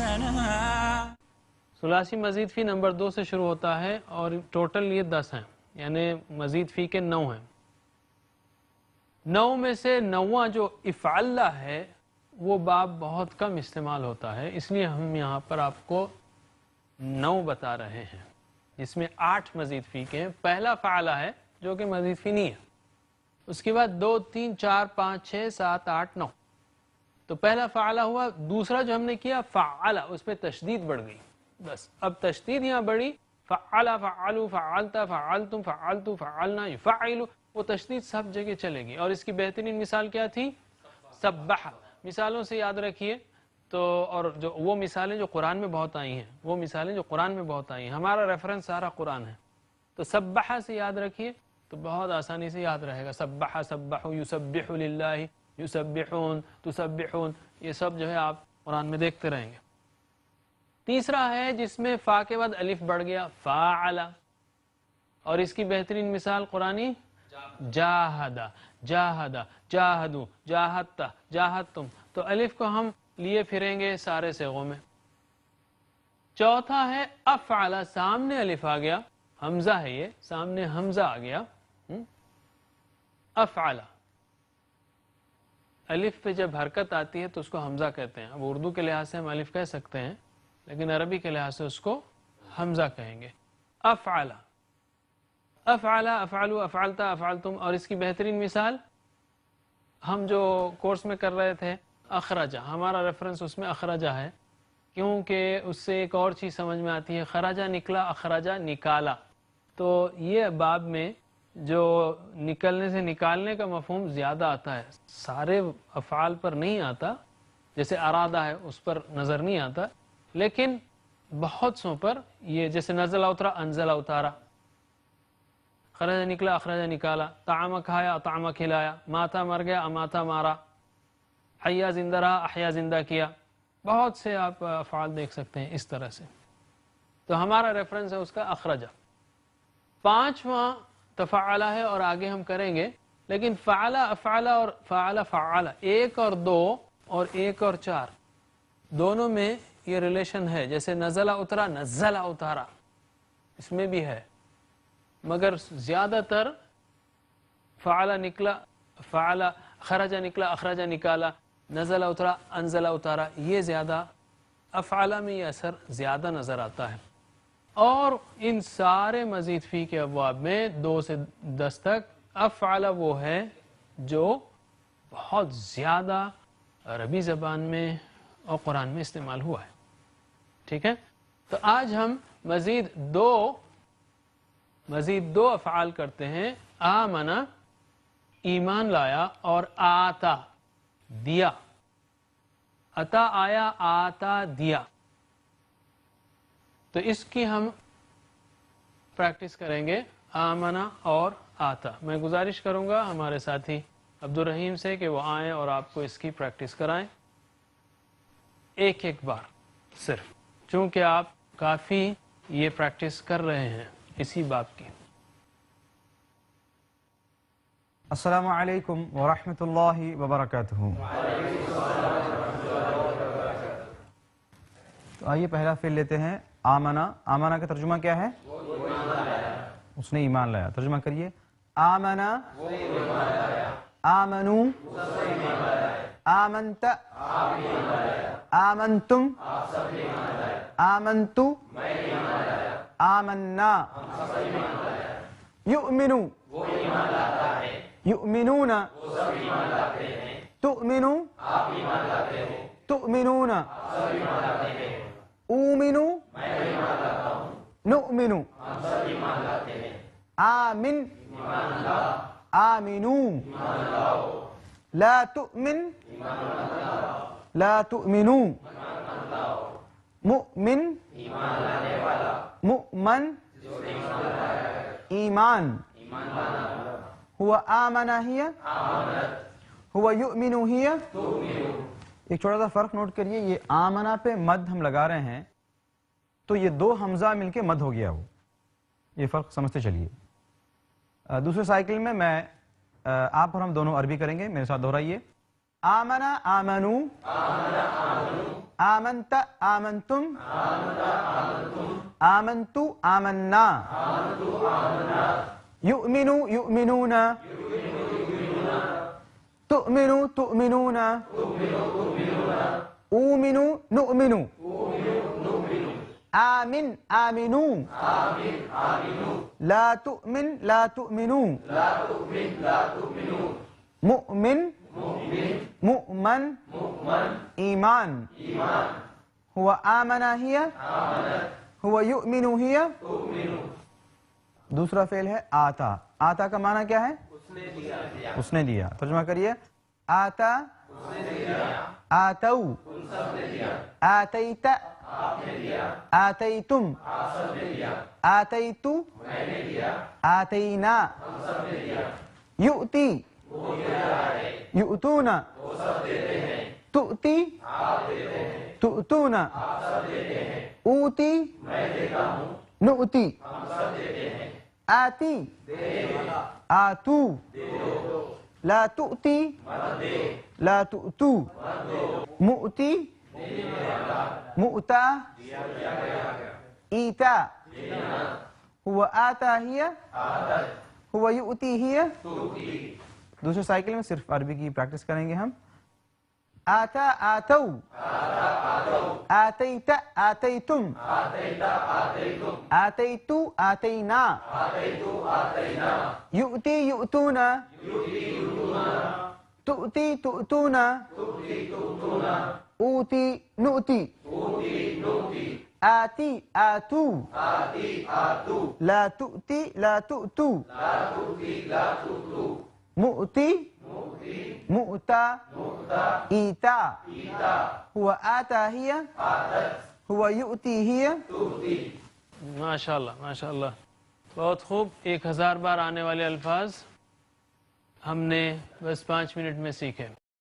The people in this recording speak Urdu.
حسنا. ثلاثی مزید فی نمبر 2 سے شروع ہوتا ہے اور ٹوٹل یہ 10 ہیں، یعنی مزید فی کے 9 ہیں. 9 میں سے 9واں جو افعلہ ہے وہ باب بہت کم استعمال ہوتا ہے، اس لیے ہم یہاں پر آپ کو 9 بتا رہے ہیں جس میں 8 مزید فی کے ہیں. پہلا فعلہ ہے جو کہ مزید فی نہیں ہے، اس کے بعد 2 3 4 5 6 7 8 9. تو پہلا فعلہ ہوا. دوسرا جو ہم نے کیا فعلہ، اس پہ تشدید بڑھ گئی. بس اب تشدید یہاں بڑی، فعلا فعلوا فعلتا فعلتم فعلتو فعلنا یفعلوا، وہ تشدید سب جگہ چلے گی. اور اس کی بہترین مثال کیا تھی؟ سبح. مثالوں سے یاد رکھیے. تو اور جو وہ مثالیں جو قرآن میں بہت آئی ہیں، وہ مثالیں جو قرآن میں بہت آئی ہیں، ہمارا ریفرنس سارا قرآن ہے. تو سبح سے یاد رکھیے تو بہت آسانی سے یاد رہے گا. سبح سبحوا یسبح للہ یسبحون تسبحون، یہ سب جو ہے آپ قرآن میں دیکھتے رہیں گے. تیسرا ہے جس میں فا کے بعد الف بڑھ گیا، فاعلا، اور اس کی بہترین مثال قرآنی جاہدا جاہدا جاہدو جاہدتا جاہدتم. تو الف کو ہم لیے پھریں گے سارے صیغوں میں. چوتھا ہے افعلا، سامنے الف آ گیا، حمزہ ہے یہ، سامنے حمزہ آ گیا. افعلا الف پہ جب حرکت آتی ہے تو اس کو حمزہ کہتے ہیں. اب اردو کے لحاظ سے ہم الف کہہ سکتے ہیں، لیکن عربی کے لحاظ سے اس کو حمزہ کہیں گے. افعلا افعلا افعلوا افعلتا افعلتم. اور اس کی بہترین مثال ہم جو کورس میں کر رہے تھے اخرجہ، ہمارا ریفرنس اس میں اخرجہ ہے، کیونکہ اس سے ایک اور چیز سمجھ میں آتی ہے، خرجہ نکلا، اخرجہ نکالا. تو یہ باب میں جو نکلنے سے نکالنے کا مفہوم زیادہ آتا ہے، سارے افعال پر نہیں آتا. جیسے ارادہ ہے اس پر نظر نہیں آتا، لیکن بہت سو پر یہ، جیسے نزل اترا انزل اتارا، خرجہ نکلا اخرجہ نکالا، طعام کھایا اطعم کھلایا، ماتا مر گیا اماتا مارا، حیا زندہ رہا احیا زندہ کیا. بہت سے آپ افعال دیکھ سکتے ہیں اس طرح سے. تو ہمارا ریفرنس ہے اس کا اخرجہ. پانچواں تفعلہ ہے اور آگے ہم کریں گے، لیکن فعلہ افعلہ اور فعلہ فعلہ، 1 اور 2 اور 1 اور 4 دونوں میں یہ ریلیشن ہے. جیسے نزلہ اترا نزلہ اتارا، اس میں بھی ہے، مگر زیادہ تر فعلہ نکلا فعلہ، خرجہ نکلا اخرجہ نکالا، نزلہ اترا انزلہ اتارا، یہ زیادہ افعلہ میں یہ اثر زیادہ نظر آتا ہے. اور ان سارے مزید فی کے ابواب میں 2 سے 10 تک افعلہ وہ ہے جو بہت زیادہ عربی زبان میں اور قرآن میں استعمال ہوا ہے. ٹھیک ہے، تو آج ہم مزید دو افعال کرتے ہیں. آمنا ایمان لایا، اور آتا دیا، عطا آیا آتا دیا. تو اس کی ہم پریکٹس کریں گے، آمنا اور آتا. میں گزارش کروں گا ہمارے ساتھی عبدالرحیم سے کہ وہ آئیں اور آپ کو اس کی پریکٹس کرائیں ایک بار صرف، چونکہ آپ کافی یہ پریکٹس کر رہے ہیں اسی باب کی. السلام علیکم ورحمۃ اللہ وبرکاتہ. تو آئیے پہلا فعل لیتے ہیں آمنا. آمنا کا ترجمہ کیا ہے؟ اس نے ایمان لایا. ترجمہ کریے. آمنا آمنو آمنت آمنتم آمنتو آمنا. یؤمنو یؤمنون تؤمنو تؤمنون اومنو نؤمنو آمن آمنو لا تؤمن لا تؤمنو مؤمن مؤمن ایمان. ہوا آمنہ ہی ہوا یؤمنو ہی. ایک چھوٹا سا فرق نوٹ کریے، یہ آمنہ پہ مد ہم لگا رہے ہیں تو یہ 2 حمزہ مل کے مد ہو گیا. وہ یہ فرق سمجھتے چلیے. دوسرے سائیکل میں آپ اور ہم دونوں عربی کریں گے. میرے ساتھ دہرائیے. آمنا آمنو آمنت آمنتم آمنتو آمنا یؤمنو یؤمنون تؤمنو تؤمنون اومنو نؤمنو آمن آمنو لا تؤمن لا تؤمنو مؤمن مؤمن ایمان هو آمن هي هو یؤمن هي دوسرا فعل ہے آتا. آتا کا معنی کیا ہے؟ اس نے دیا. ترجمہ کریے. آتا آتو آتیت آتیتم آتیتو آتینا یؤتی یؤتون تؤتی تؤتون اوتی نؤتی آتی آتو لا تؤتی لا تؤتو مؤتی مؤتا ایتا هو آتا ہی هو یؤتی ہی. دوسرے سائیکل میں صرف عربی کی پریکٹس کریں گے ہم. آتا آتو آتیت آتیتم آتیتو آتینا یؤتی یؤتون تؤتی تؤتون اوتی نؤتی آتی آتو لا تؤتی لا تؤتو مؤتی مؤتا ایتا هو آتا ہی هو یؤتی ہی. ماشاءاللہ ماشاءاللہ بہت خوب. 1000 بار آنے والے الفاظ ہم نے بس 5 منٹ میں سیکھے.